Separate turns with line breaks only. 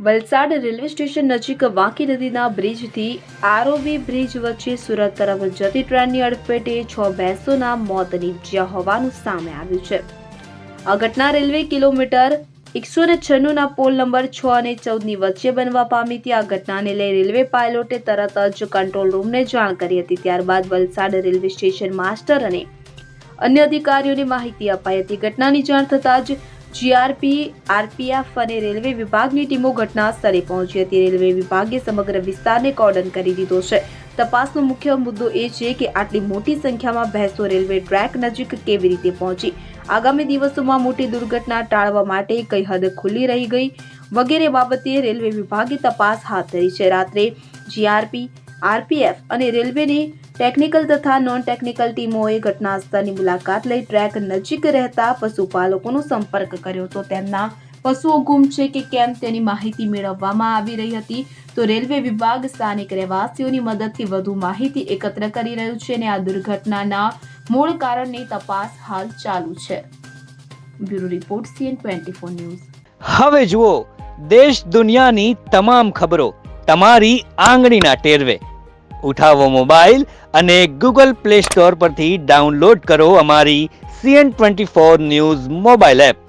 Valsad railway station નજીક વાંકી નદીના બ્રિજથી આરઓબી bridge વચ્ચે સુરત તરફ જતી ટ્રેનની અડફેટે 6 ભેંસોના મોત નીપજ્યા હોવાનું સામે આવ્યું છે। આ ઘટના રેલવે કિલોમીટર 196 ના પોલ નંબર 6 અને 14 ની વચ્ચે બનવા પામી હતી। આ ઘટનાને લઈ રેલવે પાયલોટે તરત જ કંટ્રોલ રૂમને જાણ કરી હતી। ત્યારબાદ વલસાડ રેલવે સ્ટેશન માસ્ટર અને અન્ય અધિકારીઓને માહિતી અપાઈ હતી। ઘટનાની જાણ થતાં જ જીઆરપી, આરપીએફ અને રેલવે વિભાગની ટીમો ઘટના સ્થળે પહોંચી હતી। રેલવે વિભાગે સમગ્ર વિસ્તારને કોર્ડન કરી દીધો છે। તપાસનો મુખ્ય મુદ્દો એ છે કે આટલી મોટી સંખ્યામાં ભેંસો રેલવે ટ્રેક નજીક કેવી રીતે પહોંચી, આગામી દિવસોમાં મોટી દુર્ઘટના ટાળવા માટે કઈ હદ ખુલ્લી રહી ગઈ વગેરે બાબતે રેલવે વિભાગે તપાસ હાથ ધરી છે। રાત્રે જીઆરપી, આરપીએફ અને રેલવેની ટેકનિકલ તથા નોન ટેકનિકલ ટીમોએ ઘટના સ્થળની મુલાકાત લઈ ટ્રેક નજીક રહેતા પશુપાલકોનો સંપર્ક કર્યો તો તેમના પશુઓ ગુમ છે કે કેમ તેની માહિતી મેળવવામાં આવી રહી હતી। તો રેલવે વિભાગ સ્થાનિક રહેવાસીઓની મદદથી વધુ માહિતી એકત્ર કરી રહ્યું છે અને આ દુર્ઘટનાના મૂળ કારણની તપાસ હાલ ચાલુ છે। Bureau report CN24 news.
હવે જુઓ દેશ દુનિયાની તમામ ખબરો તમારી આંગળીના ટેરવે। ઉઠાવો મોબાઈલ અને Google Play Store પરથી ડાઉનલોડ કરો અમારી CN24 ન્યૂઝ મોબાઈલ એપ।